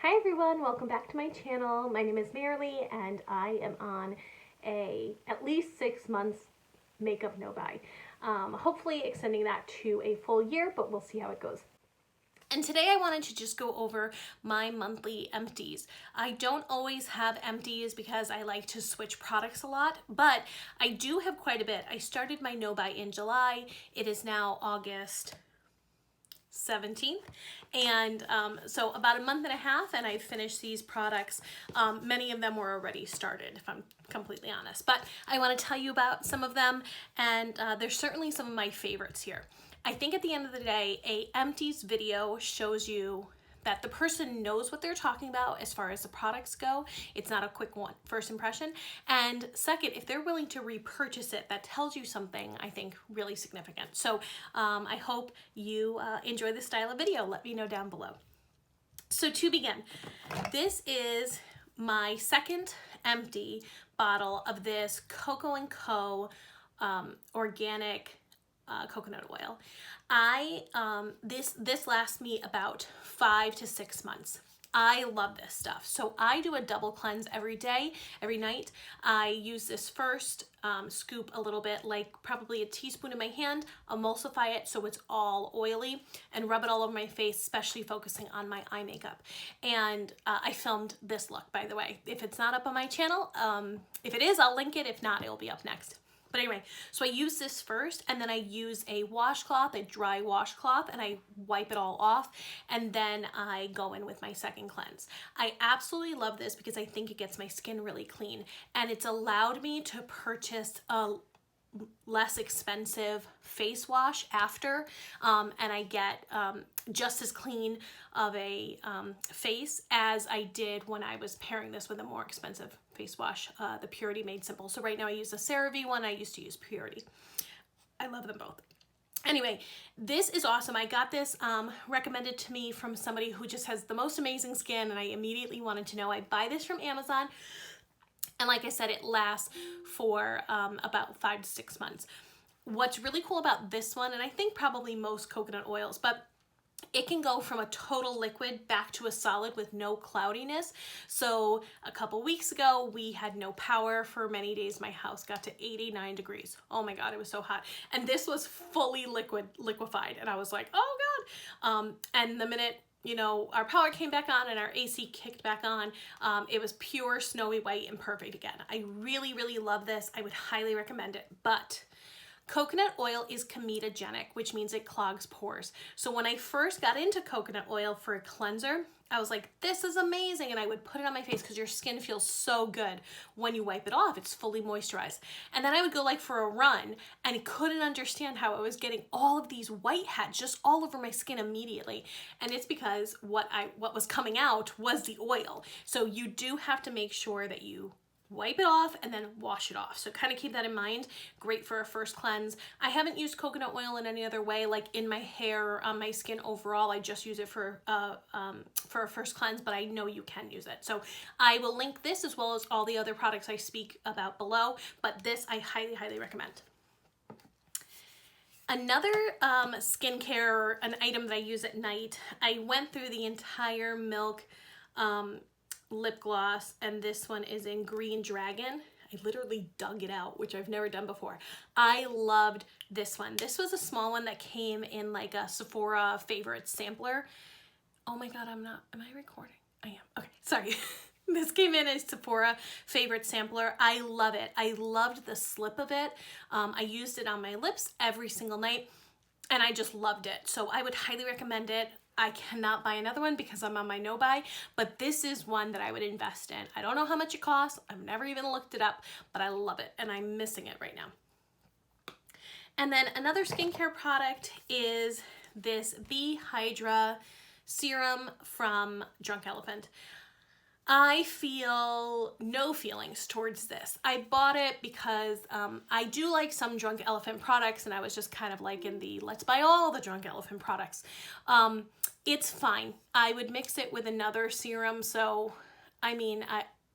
Hi everyone, welcome back to my channel. My name is Marilee and I am on a at least 6 months makeup no buy. Hopefully extending that to a full year, but we'll see how it goes. And today I wanted to just go over my monthly empties. I don't always have empties because I like to switch products a lot, but I do have quite a bit. I started my no buy in July. It is now August 17th, and so about a month and a half, and I've finished these products. Many of them were already started, if I'm completely honest, but I want to tell you about some of them, and there's certainly some of my favorites here. I think at the end of the day, a empties video shows you that the person knows what they're talking about as far as the products go. It's not a quick first impression. And second, if they're willing to repurchase it, that tells you something, I think, really significant. So I hope you enjoy this style of video. Let me know down below. So to begin, this is my second empty bottle of this Coco & Co. Organic coconut oil. This lasts me about 5 to 6 months. I love this stuff. So I do a double cleanse every day, every night. I use this first, scoop a little bit, like probably a teaspoon in my hand, emulsify it so it's all oily, and rub it all over my face, especially focusing on my eye makeup. And I filmed this look, by the way. If it's not up on my channel, if it is, I'll link it. If not, it'll be up next. But anyway, so I use this first, and then I use a washcloth, a dry washcloth, and I wipe it all off, and then I go in with my second cleanse. I absolutely love this because I think it gets my skin really clean, and it's allowed me to purchase a less expensive face wash after, and I get just as clean of a face as I did when I was pairing this with a more expensive face wash, the Purity Made Simple. So right now I use the CeraVe one. I used to use Purity. I love them both. Anyway, this is awesome. I got this recommended to me from somebody who just has the most amazing skin, and I immediately wanted to know. I buy this from Amazon, and like I said, it lasts for about 5 to 6 months. What's really cool about this one, and I think probably most coconut oils, but it can go from a total liquid back to a solid with no cloudiness. So a couple weeks ago, we had no power for many days. My house got to 89 degrees. Oh my God, it was so hot. And this was fully liquefied. And I was like, oh God. And the minute, you know, our power came back on and our AC kicked back on, it was pure snowy white and perfect again. I really, really love this. I would highly recommend it. But coconut oil is comedogenic, which means it clogs pores. So when I first got into coconut oil for a cleanser, I was like, this is amazing. And I would put it on my face because your skin feels so good when you wipe it off. It's fully moisturized. And then I would go like for a run and couldn't understand how I was getting all of these whiteheads just all over my skin immediately. And it's because what was coming out was the oil. So you do have to make sure that you wipe it off and then wash it off. So kind of keep that in mind. Great for a first cleanse. I haven't used coconut oil in any other way, like in my hair or on my skin overall. I just use it for a first cleanse, but I know you can use it. So I will link this as well as all the other products I speak about below, but this I highly, highly recommend. Another skincare, an item that I use at night, I went through the entire Milk lip gloss, and this one is in Green Dragon. I literally dug it out, which I've never done before. I loved this one. This was a small one that came in like a Sephora favorite sampler. Oh my God, am I recording? I am. Okay, sorry. This came in as Sephora favorite sampler. I love it. I loved the slip of it. I used it on my lips every single night, and I just loved it. So I would highly recommend it. I cannot buy another one because I'm on my no buy, but this is one that I would invest in. I don't know how much it costs. I've never even looked it up, but I love it and I'm missing it right now. And then another skincare product is this Bee Hydra serum from Drunk Elephant. I feel no feelings towards this. I bought it because I do like some Drunk Elephant products, and I was just kind of like in the let's buy all the Drunk Elephant products. It's fine. I would mix it with another serum, so I mean,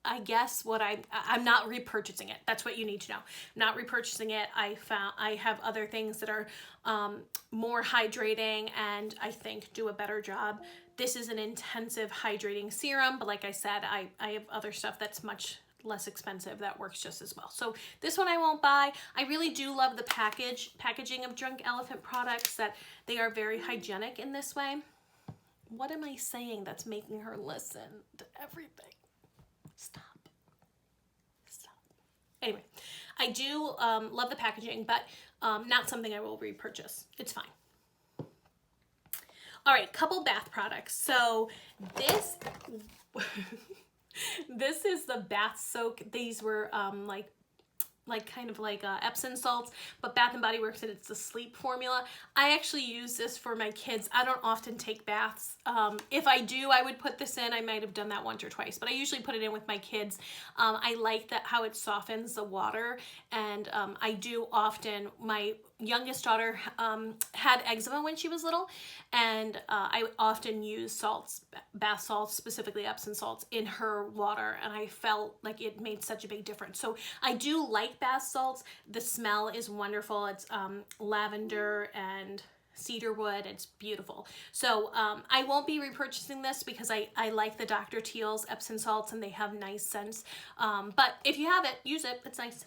I guess what I'm not repurchasing it. That's what you need to know. Not repurchasing it. I have other things that are more hydrating and I think do a better job. This is an intensive hydrating serum, but like I said, I have other stuff that's much less expensive that works just as well. So this one I won't buy. I really do love the packaging of Drunk Elephant products, that they are very hygienic in this way. What am I saying that's making her listen to everything? Stop. Anyway, I do love the packaging, but not something I will repurchase. It's fine. All right, couple bath products. So this, this is the bath soak. These were kind of like Epsom salts, but Bath and Body Works, and it's the sleep formula. I actually use this for my kids. I don't often take baths. If I do, I would put this in. I might have done that once or twice, but I usually put it in with my kids. I like that how it softens the water, and I do often. My youngest daughter had eczema when she was little, and I often use salts, bath salts, specifically Epsom salts, in her water, and I felt like it made such a big difference. So I do like bath salts. The smell is wonderful. It's lavender and cedarwood. It's beautiful. So I won't be repurchasing this because I like the Dr. Teal's Epsom salts, and they have nice scents. But if you have it, use it. It's nice.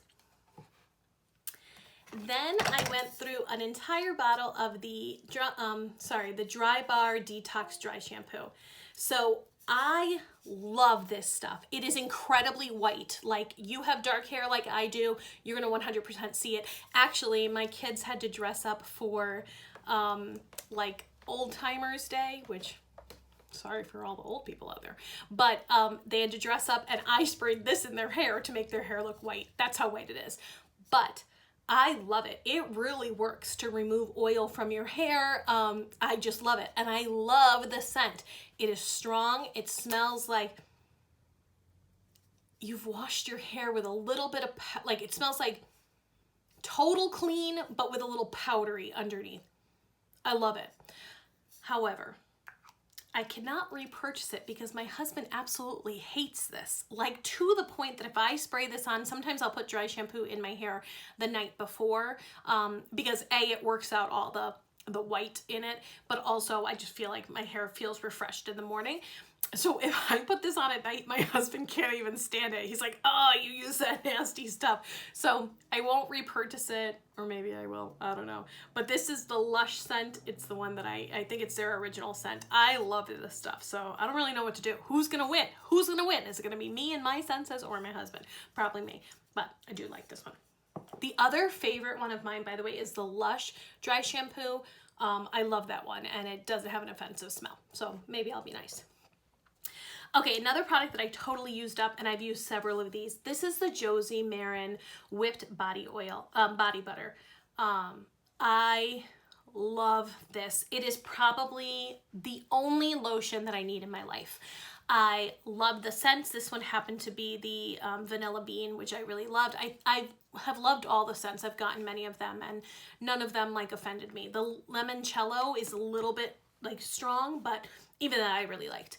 Then I went through an entire bottle of the Dry Bar Detox Dry Shampoo. So I love this stuff. It is incredibly white. Like, you have dark hair like I do, you're gonna 100% see it. Actually, my kids had to dress up for like Old Timers Day, which, sorry for all the old people out there, but they had to dress up, and I sprayed this in their hair to make their hair look white. That's how white it is. But I love it. It really works to remove oil from your hair. I just love it. And I love the scent. It is strong. It smells like you've washed your hair with a little bit of, like, it smells like total clean, but with a little powdery underneath. I love it. However, I cannot repurchase it because my husband absolutely hates this. Like, to the point that if I spray this on, sometimes I'll put dry shampoo in my hair the night before because A, it works out all the white in it, but also I just feel like my hair feels refreshed in the morning. So if I put this on at night, my husband can't even stand it. He's like, oh, you use that nasty stuff. So I won't repurchase it, or maybe I will, I don't know. But this is the Lush scent. It's the one that I think it's their original scent. I love this stuff, so I don't really know what to do. Who's gonna win? Who's gonna win? Is it gonna be me and my senses, or my husband? Probably me, but I do like this one. The other favorite one of mine, by the way, is the Lush dry shampoo. I love that one, and it doesn't have an offensive smell, so maybe I'll be nice. Okay, another product that I totally used up, and I've used several of these. This is the Josie Maran Whipped Body Oil, Body Butter. I love this. It is probably the only lotion that I need in my life. I love the scents. This one happened to be the Vanilla Bean, which I really loved. I have loved all the scents. I've gotten many of them, and none of them like offended me. The Limoncello is a little bit like strong, but even that I really liked.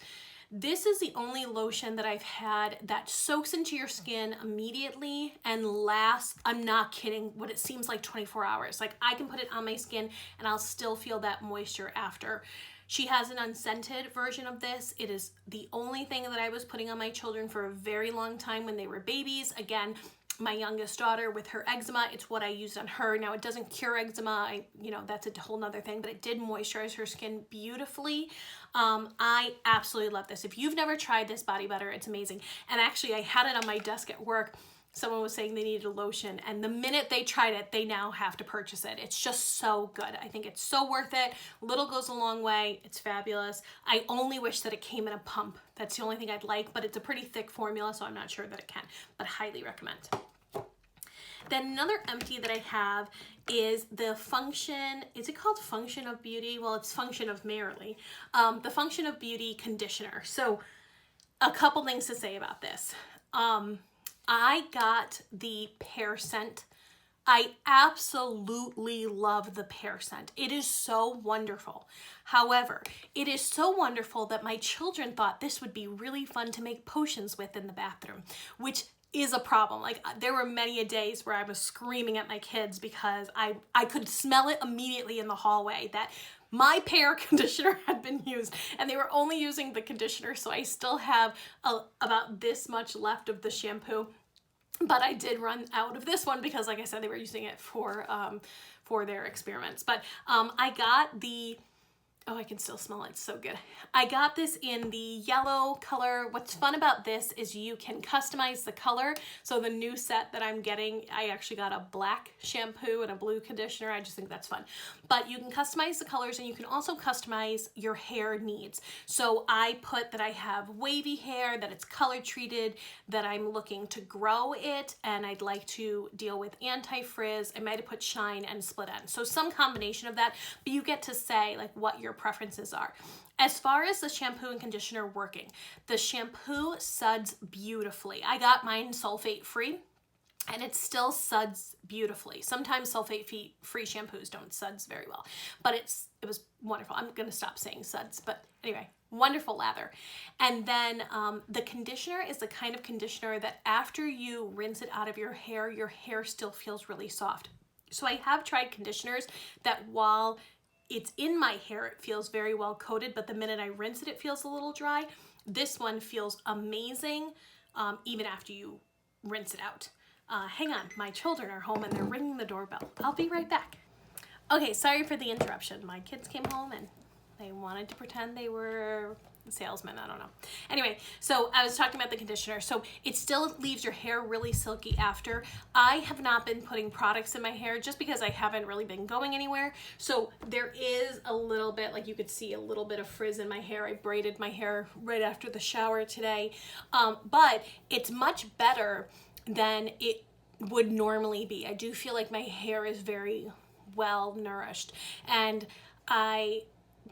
This is the only lotion that I've had that soaks into your skin immediately and lasts, I'm not kidding, what it seems like 24 hours. Like, I can put it on my skin and I'll still feel that moisture after. She has an unscented version of this. It is the only thing that I was putting on my children for a very long time when they were babies. Again, my youngest daughter with her eczema, it's what I used on her. Now, it doesn't cure eczema, that's a whole nother thing, but it did moisturize her skin beautifully. I absolutely love this. If you've never tried this body butter, it's amazing. And actually, I had it on my desk at work. Someone was saying they needed a lotion, and the minute they tried it, they now have to purchase it. It's just so good. I think it's so worth it. Little goes a long way. It's fabulous. I only wish that it came in a pump. That's the only thing I'd like, but it's a pretty thick formula, so I'm not sure that it can, but highly recommend. Then another empty that I have is the Function, is it called Function of Beauty? Well, it's Function of Merrily. The Function of Beauty conditioner. So a couple things to say about this. I got the pear scent I absolutely love the pear scent. It is so wonderful. However, it is so wonderful that my children thought this would be really fun to make potions with in the bathroom, which is a problem. Like, there were many a days where I was screaming at my kids because I could smell it immediately in the hallway that my pear conditioner had been used, and they were only using the conditioner, so I still have about this much left of the shampoo. But I did run out of this one because, like I said, they were using it for their experiments. But I got the, oh, I can still smell it. It's so good. I got this in the yellow color. What's fun about this is you can customize the color. So the new set that I'm getting, I actually got a black shampoo and a blue conditioner. I just think that's fun. But you can customize the colors, and you can also customize your hair needs. So I put that I have wavy hair, that it's color treated, that I'm looking to grow it, and I'd like to deal with anti-frizz. I might have put shine and split end. So some combination of that, but you get to say like what your preferences are. As far as the shampoo and conditioner working, the shampoo suds beautifully. I got mine sulfate free, and it still suds beautifully. Sometimes sulfate free shampoos don't suds very well, but it was wonderful. I'm gonna stop saying suds, but anyway, wonderful lather. And then the conditioner is the kind of conditioner that after you rinse it out of your hair still feels really soft. So I have tried conditioners that while it's in my hair, it feels very well coated, but the minute I rinse it, it feels a little dry. This one feels amazing even after you rinse it out. Hang on, my children are home and they're ringing the doorbell. I'll be right back. Okay, sorry for the interruption. My kids came home and they wanted to pretend they were salesmen, I don't know. Anyway, so I was talking about the conditioner. So it still leaves your hair really silky after. I have not been putting products in my hair just because I haven't really been going anywhere. So there is a little bit, like you could see a little bit of frizz in my hair. I braided my hair right after the shower today. But it's much better than it would normally be. I do feel like my hair is very well nourished, and I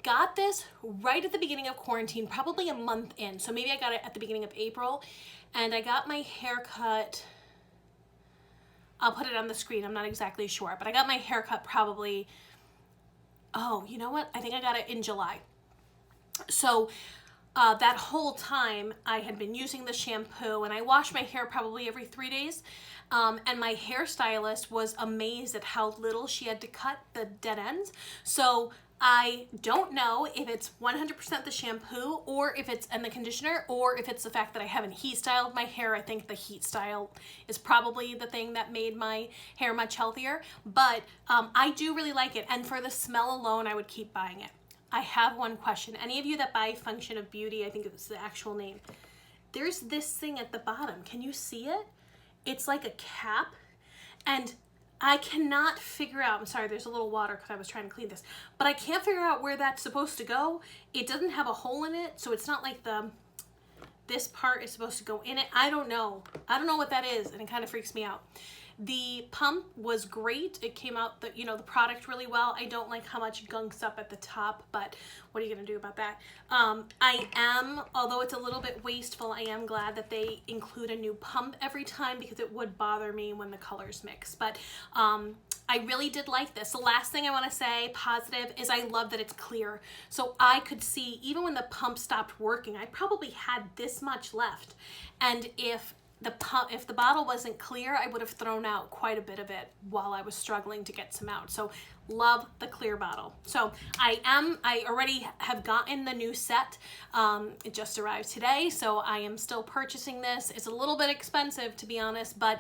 got this right at the beginning of quarantine, probably a month in. So maybe I got it at the beginning of April, and I got my hair cut. I'll put it on the screen. I'm not exactly sure, but I got my hair cut probably, oh, you know what? I think I got it in July. So that whole time I had been using the shampoo, and I wash my hair probably every 3 days. And my hairstylist was amazed at how little she had to cut the dead ends. So I don't know if it's 100% the shampoo, or if it's and the conditioner, or if it's the fact that I haven't heat styled my hair. I think the heat style is probably the thing that made my hair much healthier. But I do really like it, and for the smell alone, I would keep buying it. I have one question. Any of you that buy Function of Beauty, I think it's the actual name, there's this thing at the bottom. Can you see it? It's like a cap, and I cannot figure out, I'm sorry, there's a little water because I was trying to clean this, but I can't figure out where that's supposed to go. It doesn't have a hole in it, so it's not like this part is supposed to go in it. I don't know what that is, and it kind of freaks me out. The pump was great. It came out the product really well. I don't like how much gunks up at the top, but what are you gonna do about that? Although it's a little bit wasteful, I am glad that they include a new pump every time, because it would bother me when the colors mix. But I really did like this. The last thing I want to say positive is I love that it's clear. So I could see, even when the pump stopped working, I probably had this much left. And if the bottle wasn't clear, I would have thrown out quite a bit of it while I was struggling to get some out. So love the clear bottle. So I already have gotten the new set. It just arrived today, so I am still purchasing this. It's a little bit expensive, to be honest, but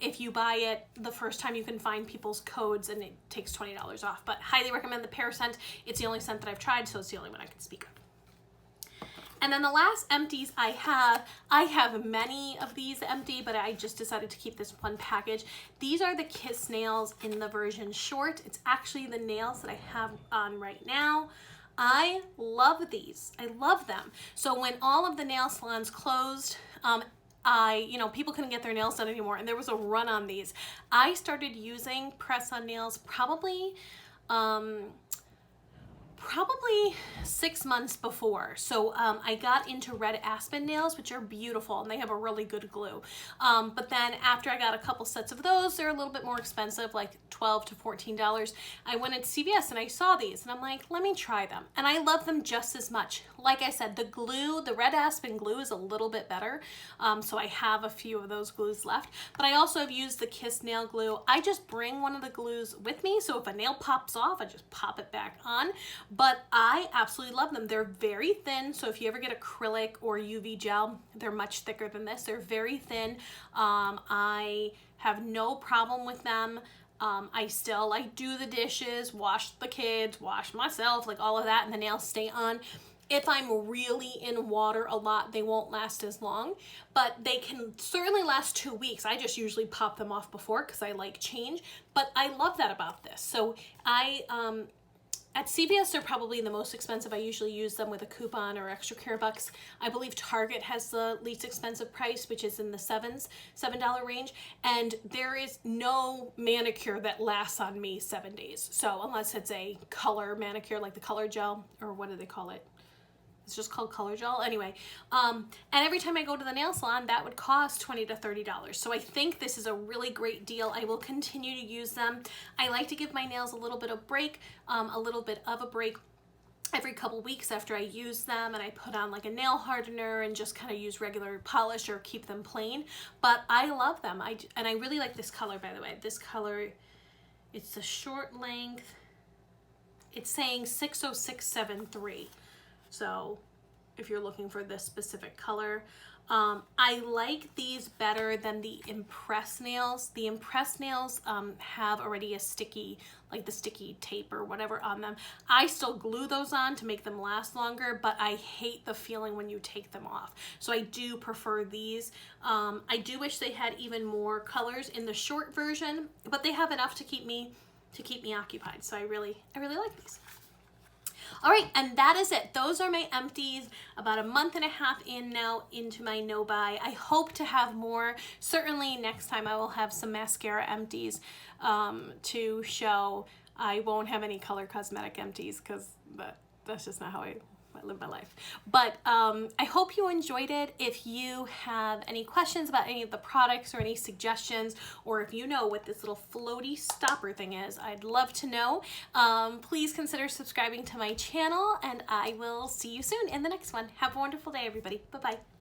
if you buy it the first time, you can find people's codes and it takes $20 off. But highly recommend the pear scent. It's the only scent that I've tried, so it's the only one I can speak of. And then the last empties I have many of these empty, but I just decided to keep this one package. These are the Kiss nails in the version short. It's actually the nails that I have on right now. I love these. I love them. So when all of the nail salons closed, people couldn't get their nails done anymore, and there was a run on these. I started using press-on nails probably probably 6 months before. So I got into red aspen nails, which are beautiful and they have a really good glue. But then after I got a couple sets of those, they're a little bit more expensive, like $12 to $14. I went into CVS and I saw these and I'm like, let me try them. And I love them just as much. Like I said, the glue, the red aspen glue is a little bit better. So I have a few of those glues left, but I also have used the Kiss nail glue. I just bring one of the glues with me. So if a nail pops off, I just pop it back on. But I absolutely love them. They're very thin. So if you ever get acrylic or UV gel, they're much thicker than this. They're very thin. I have no problem with them. I still like do the dishes, wash the kids, wash myself, like all of that, and the nails stay on. If I'm really in water a lot, they won't last as long, but they can certainly last 2 weeks. I just usually pop them off before because I like change, but I love that about this. So at CVS, they're probably the most expensive. I usually use them with a coupon or extra care bucks. I believe Target has the least expensive price, which is in the $7 range. And there is no manicure that lasts on me 7 days. So unless it's a color manicure, like the color gel, or what do they call it? It's just called color gel. Anyway, and every time I go to the nail salon, that would cost $20 to $30. So I think this is a really great deal. I will continue to use them. I like to give my nails a little bit of a break every couple weeks after I use them, and I put on like a nail hardener and just kind of use regular polish or keep them plain. But I love them. And I really like this color, by the way. This color, it's the short length. It's saying 60673. So if you're looking for this specific color, I like these better than the Impress nails. The Impress nails have already a sticky, like the sticky tape or whatever on them. I still glue those on to make them last longer, but I hate the feeling when you take them off. So I do prefer these. I do wish they had even more colors in the short version, but they have enough to keep me occupied. So I really like these. All right, and that is it. Those are my empties, about a month and a half in now into my no buy. I hope to have more. Certainly next time I will have some mascara empties to show. I won't have any color cosmetic empties because that's just not how I live my life. But I hope you enjoyed it. If you have any questions about any of the products or any suggestions, or if you know what this little floaty stopper thing is, I'd love to know. Please consider subscribing to my channel, and I will see you soon in the next one. Have a wonderful day, everybody. Bye-bye.